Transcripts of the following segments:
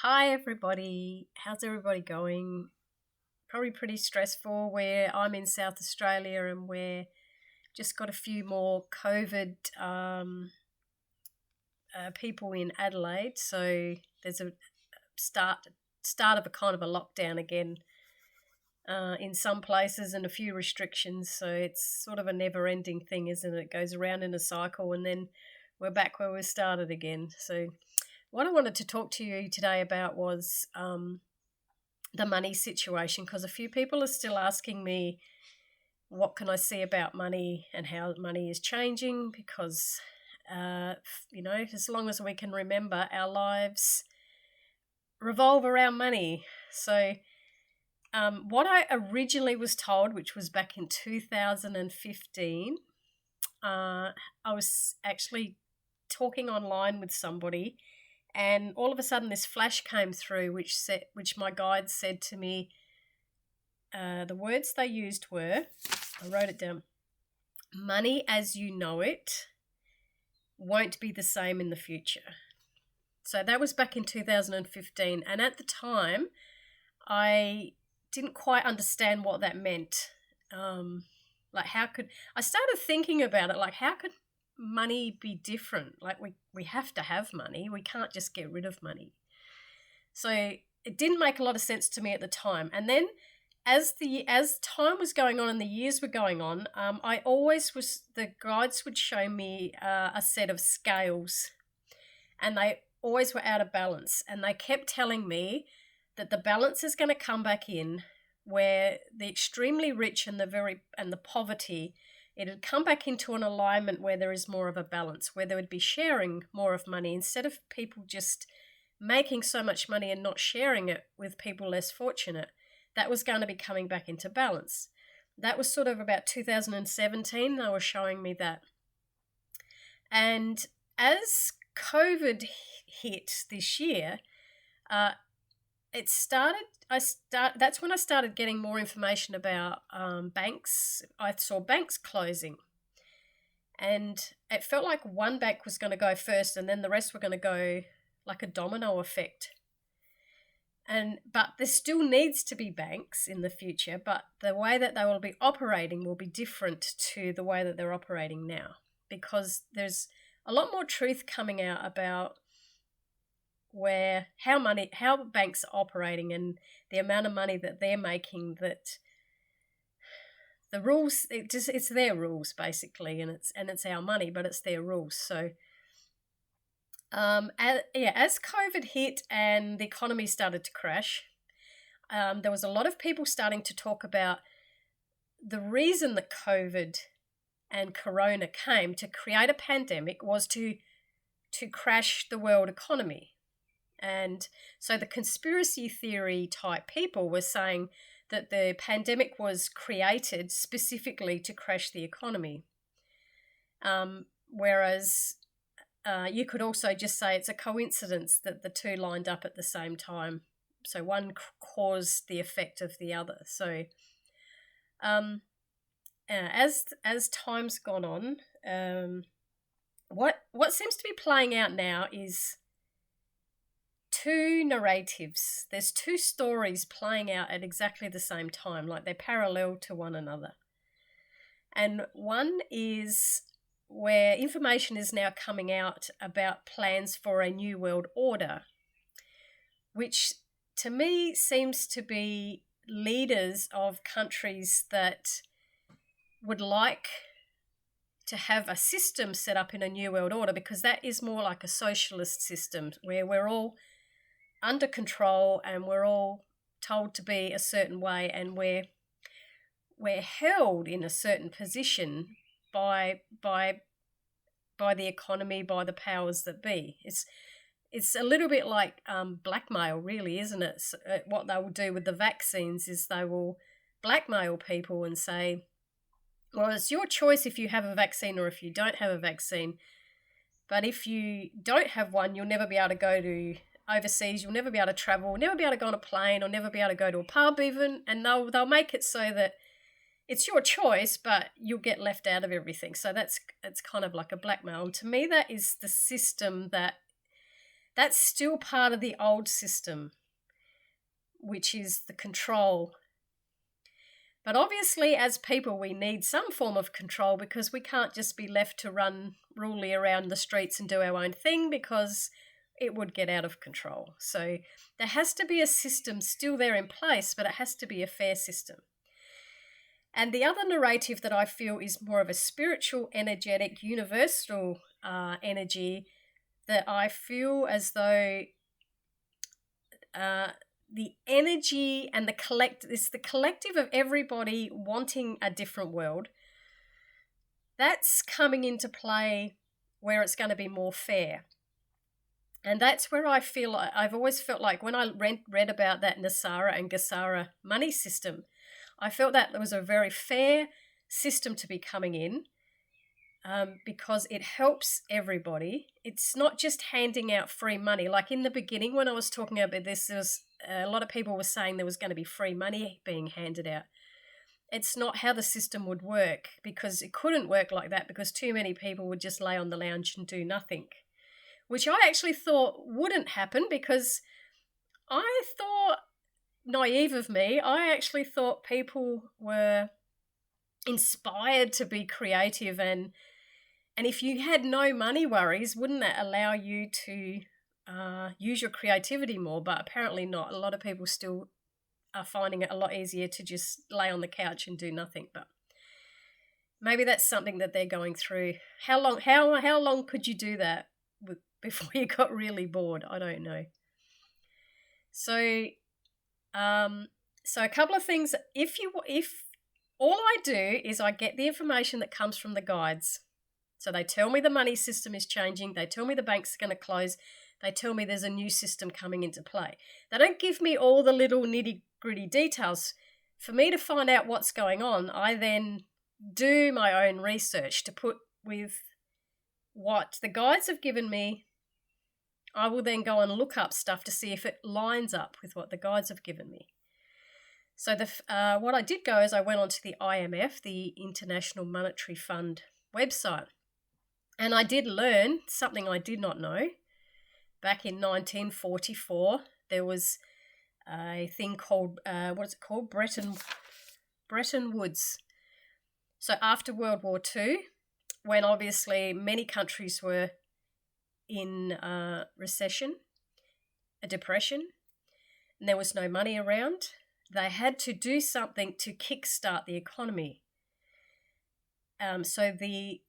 Hi, everybody. How's everybody going? Probably pretty stressful where I'm in South Australia and we're just got a few more COVID people in Adelaide. So there's a start of a kind of a lockdown again in some places and a few restrictions. So it's sort of a never ending thing, isn't it? It goes around in a cycle and then we're back where we started again. So what I wanted to talk to you today about was the money situation, because a few people are still asking me what can I see about money and how money is changing, because as long as we can remember, our lives revolve around money. So what I originally was told, which was back in 2015, I was actually talking online with somebody, and all of a sudden this flash came through which my guide said to me. The words they used were, I wrote it down: money as you know it won't be the same in the future. So that was back in 2015, and at the time I didn't quite understand what that meant. How could I started thinking about it, like how could money be different? Like we have to have money. We can't just get rid of money. So it didn't make a lot of sense to me at the time. And then as time was going on and the years were going on, the guides would show me a set of scales, and they always were out of balance. And they kept telling me that the balance is going to come back in, where the extremely rich and the poverty, it had come back into an alignment where there is more of a balance, where there would be sharing more of money instead of people just making so much money and not sharing it with people less fortunate. That was going to be coming back into balance. That was sort of about 2017. They were showing me that. And as COVID hit this year, that's when I started getting more information about banks. I saw banks closing. And it felt like one bank was going to go first and then the rest were going to go like a domino effect. But there still needs to be banks in the future, but the way that they will be operating will be different to the way that they're operating now, because there's a lot more truth coming out about how banks are operating and the amount of money that they're making, that the rules, it's their rules basically, and it's our money, but it's their rules. So as COVID hit and the economy started to crash, there was a lot of people starting to talk about the reason that COVID and Corona came to create a pandemic was to crash the world economy. And so the conspiracy theory type people were saying that the pandemic was created specifically to crash the economy. Whereas you could also just say it's a coincidence that the two lined up at the same time. So one caused the effect of the other. So as time's gone on, what seems to be playing out now is two narratives. There's two stories playing out at exactly the same time, like they're parallel to one another. And one is where information is now coming out about plans for a new world order, which to me seems to be leaders of countries that would like to have a system set up in a new world order, because that is more like a socialist system where we're all under control and we're all told to be a certain way, and we're held in a certain position by the economy, by the powers that be. It's a little bit like blackmail, really, isn't it? So, what they will do with the vaccines is they will blackmail people and say, well, it's your choice if you have a vaccine or if you don't have a vaccine. But if you don't have one, you'll never be able to go to overseas, you'll never be able to travel, never be able to go on a plane, or never be able to go to a pub even, and they'll make it so that it's your choice, but you'll get left out of everything. So it's kind of like a blackmail. And to me, that is the system that that's still part of the old system, which is the control. But obviously, as people, we need some form of control, because we can't just be left to run rudely around the streets and do our own thing, because it would get out of control. So there has to be a system still there in place, but it has to be a fair system. And the other narrative that I feel is more of a spiritual, energetic, universal energy, that I feel as though the energy and it's the collective of everybody wanting a different world. That's coming into play where it's going to be more fair. And that's where I feel, I've always felt like when I read about that Nasara and Gasara money system, I felt that there was a very fair system to be coming in, because it helps everybody. It's not just handing out free money. Like in the beginning when I was talking about this, there was a lot of people were saying there was going to be free money being handed out. It's not how the system would work, because it couldn't work like that, because too many people would just lay on the lounge and do nothing, which I actually thought wouldn't happen, because I thought, naive of me, I actually thought people were inspired to be creative, and if you had no money worries, wouldn't that allow you to use your creativity more? But apparently not. A lot of people still are finding it a lot easier to just lay on the couch and do nothing. But maybe that's something that they're going through. How long could you do that before you got really bored? I don't know. So a couple of things. If all I do is I get the information that comes from the guides. So they tell me the money system is changing. They tell me the bank's going to close. They tell me there's a new system coming into play. They don't give me all the little nitty-gritty details. For me to find out what's going on, I then do my own research to put with what the guides have given me. I will then go and look up stuff to see if it lines up with what the guides have given me. So what I did go is I went onto the IMF, the International Monetary Fund website, and I did learn something I did not know. Back in 1944, there was a thing called, Bretton Woods. So after World War II, when obviously many countries were in recession, a depression, and there was no money around, they had to do something to kickstart the economy. So the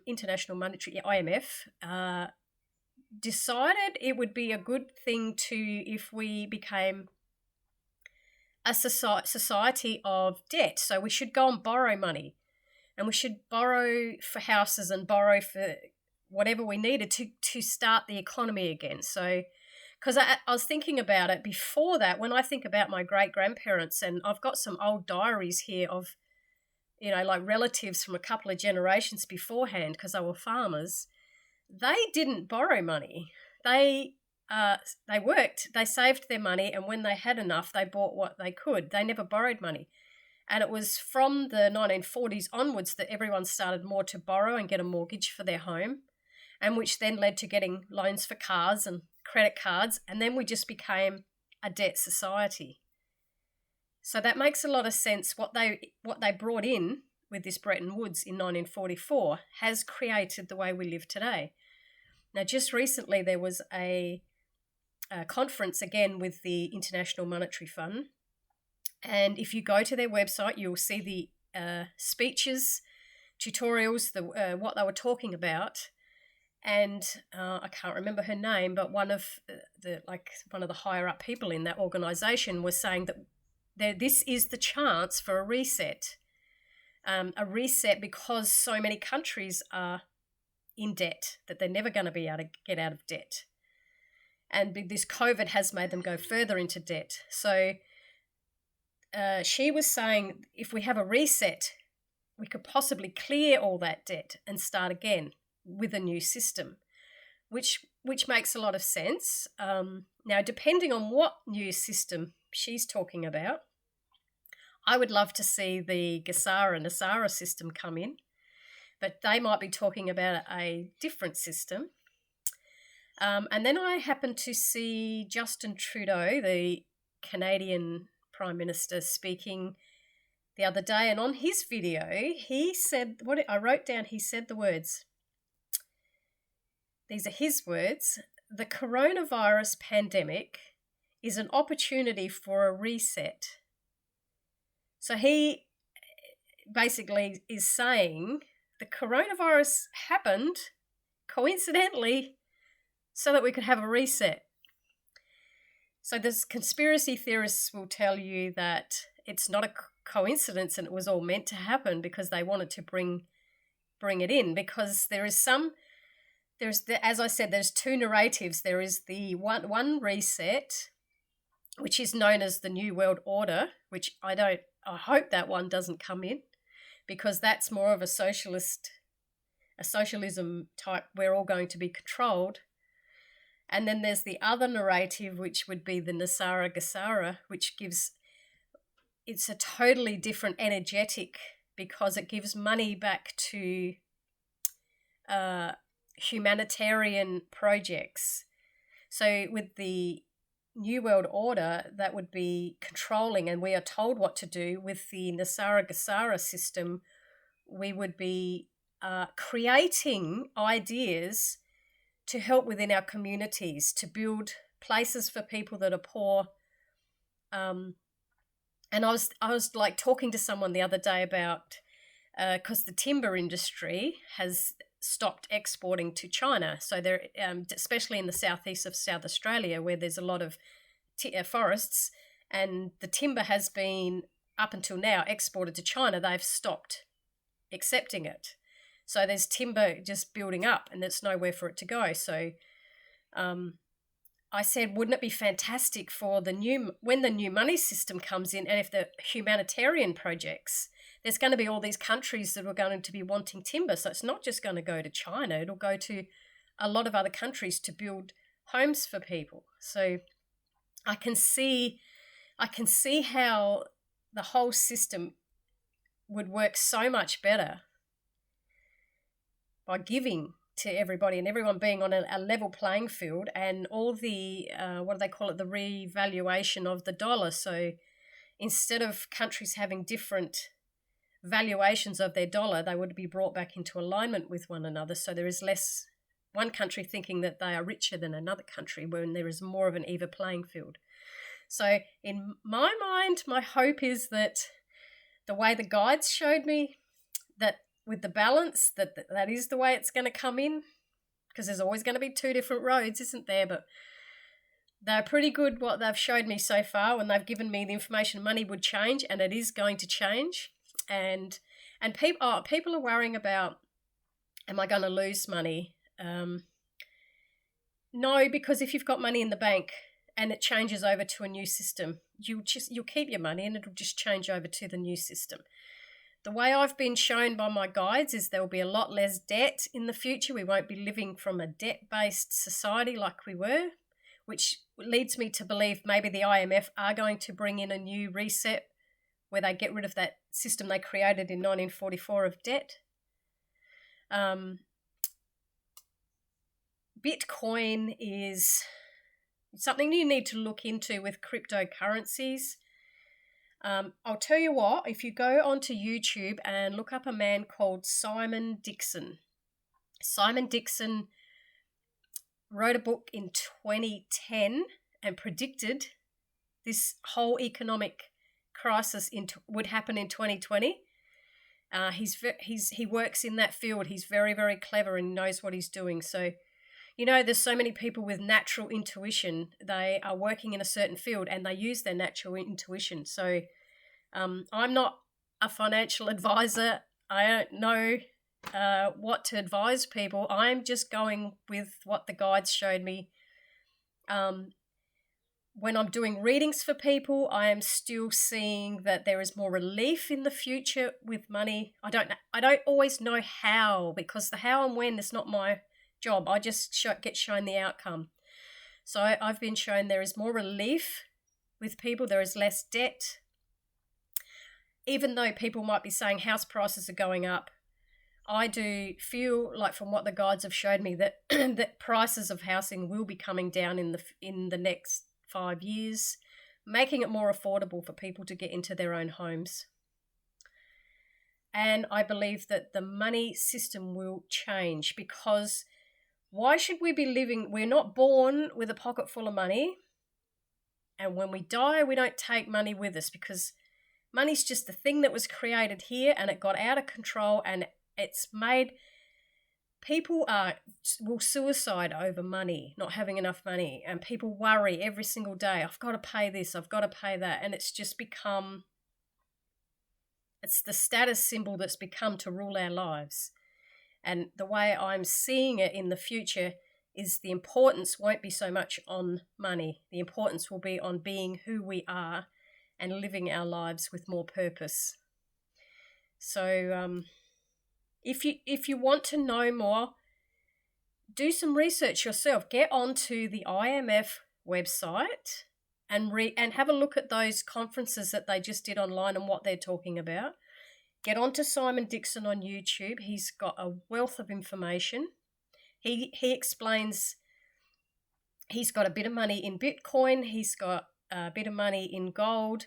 International Monetary, IMF, decided it would be a good thing if we became a society of debt. So we should go and borrow money, and we should borrow for houses and borrow for whatever we needed to start the economy again. So, because I was thinking about it before that, when I think about my great-grandparents, and I've got some old diaries here of, like relatives from a couple of generations beforehand, because they were farmers. They didn't borrow money. They worked, they saved their money, and when they had enough, they bought what they could. They never borrowed money. And it was from the 1940s onwards that everyone started more to borrow and get a mortgage for their home, and which then led to getting loans for cars and credit cards, and then we just became a debt society. So that makes a lot of sense. What they brought in with this Bretton Woods in 1944 has created the way we live today. Now, just recently there was a conference again with the International Monetary Fund, and if you go to their website, you'll see the speeches, tutorials, what they were talking about. And I can't remember her name, but one of the higher up people in that organisation was saying that this is the chance for a reset because so many countries are in debt that they're never going to be able to get out of debt. And this COVID has made them go further into debt. So she was saying if we have a reset, we could possibly clear all that debt and start again with a new system, which makes a lot of sense. Now, depending on what new system she's talking about, I would love to see the Nasara system come in, but they might be talking about a different system. And then I happened to see Justin Trudeau, the Canadian Prime Minister, speaking the other day. And on his video, he said, what I wrote down, he said the words. These are his words. The coronavirus pandemic is an opportunity for a reset. So he basically is saying the coronavirus happened coincidentally so that we could have a reset. So there's conspiracy theorists will tell you that it's not a coincidence and it was all meant to happen because they wanted to bring it in, because as I said, there's two narratives. There is the one reset, which is known as the New World Order, which I hope that one doesn't come in, because that's more of a socialism type, we're all going to be controlled. And then there's the other narrative, which would be the Nasara Gasara, which it's a totally different energetic, because it gives money back to humanitarian projects. So with the New World Order, that would be controlling, and we are told what to do. With the Nasara Gasara system, we would be creating ideas to help within our communities, to build places for people that are poor. And I was like talking to someone the other day about, because the timber industry has stopped exporting to China. So there, especially in the southeast of South Australia, where there's a lot of forests, and the timber has been, up until now, exported to China. They've stopped accepting it. So there's timber just building up and there's nowhere for it to go. So I said, wouldn't it be fantastic for when the new money system comes in, and if the humanitarian projects, there's going to be all these countries that are going to be wanting timber. So it's not just going to go to China. It'll go to a lot of other countries to build homes for people. So I can see how the whole system would work so much better by giving to everybody and everyone being on a level playing field, and all the, what do they call it, the revaluation of the dollar. So instead of countries having different valuations of their dollar, they would be brought back into alignment with one another. So there is less one country thinking that they are richer than another country, when there is more of an even playing field. So in my mind, my hope is that the way the guides showed me, that with the balance, that is the way it's going to come in, because there's always going to be two different roads, isn't there? But they're pretty good what they've showed me so far, when they've given me the information money would change, and it is going to change. And people are worrying about, am I going to lose money? No, because if you've got money in the bank and it changes over to a new system, you'll keep your money and it'll just change over to the new system. The way I've been shown by my guides is there will be a lot less debt in the future. We won't be living from a debt-based society like we were, which leads me to believe maybe the IMF are going to bring in a new reset where they get rid of that system they created in 1944 of debt. Bitcoin is something you need to look into with cryptocurrencies. I'll tell you what, if you go onto YouTube and look up a man called Simon Dixon. Simon Dixon wrote a book in 2010 and predicted this whole economic crisis would happen in 2020. He works in that field. He's very, very clever and knows what he's doing. So, there's so many people with natural intuition. They are working in a certain field and they use their natural intuition. So I'm not a financial advisor. I don't know what to advise people. I'm just going with what the guides showed me. When I'm doing readings for people, I am still seeing that there is more relief in the future with money. I don't always know how, because the how and when is not my job. I just get shown the outcome. So I've been shown there is more relief with people. There is less debt. Even though people might be saying house prices are going up, I do feel like, from what the guides have showed me, that that prices of housing will be coming down in the next 5 years, making it more affordable for people to get into their own homes. And I believe that the money system will change, because why should we be living? We're not born with a pocket full of money, and when we die, we don't take money with us, because money's just the thing that was created here, and it got out of control, and it's made people will suicide over money, not having enough money, and people worry every single day, I've got to pay this, I've got to pay that, and it's just become, it's the status symbol that's become to rule our lives. And the way I'm seeing it in the future is the importance won't be so much on money. The importance will be on being who we are and living our lives with more purpose. So if you want to know more, do some research yourself. Get onto the IMF website and have a look at those conferences that they just did online and what they're talking about. Get onto Simon Dixon on YouTube. He's got a wealth of information. He explains, he's got a bit of money in Bitcoin, he's got a bit of money in gold,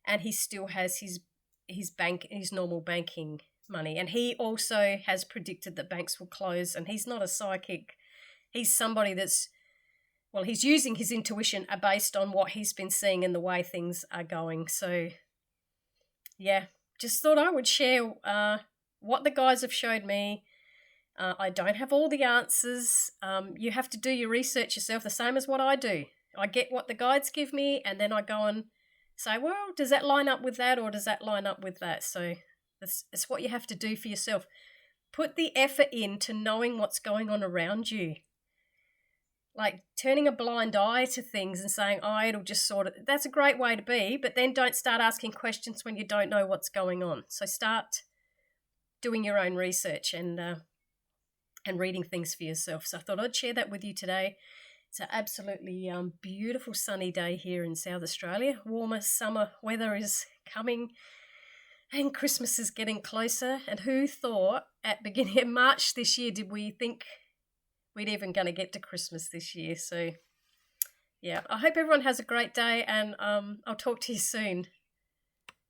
and he still has his normal banking money. And he also has predicted that banks will close, and he's not a psychic. He's somebody that's, well, he's using his intuition based on what he's been seeing and the way things are going. So, yeah, just thought I would share what the guys have showed me. I don't have all the answers. You have to do your research yourself, the same as what I do. I get what the guides give me, and then I go and say, well, does that line up with that, or does that line up with that? So it's what you have to do for yourself. Put the effort into knowing what's going on around you. Like turning a blind eye to things and saying, oh, it'll just sort of, that's a great way to be, but then don't start asking questions when you don't know what's going on. So start doing your own research and reading things for yourself. So I thought I'd share that with you today. It's an absolutely beautiful sunny day here in South Australia. Warmer summer weather is coming, and Christmas is getting closer. And who thought at beginning of March this year did we think we'd even going to get to Christmas this year? So yeah, I hope everyone has a great day, and I'll talk to you soon.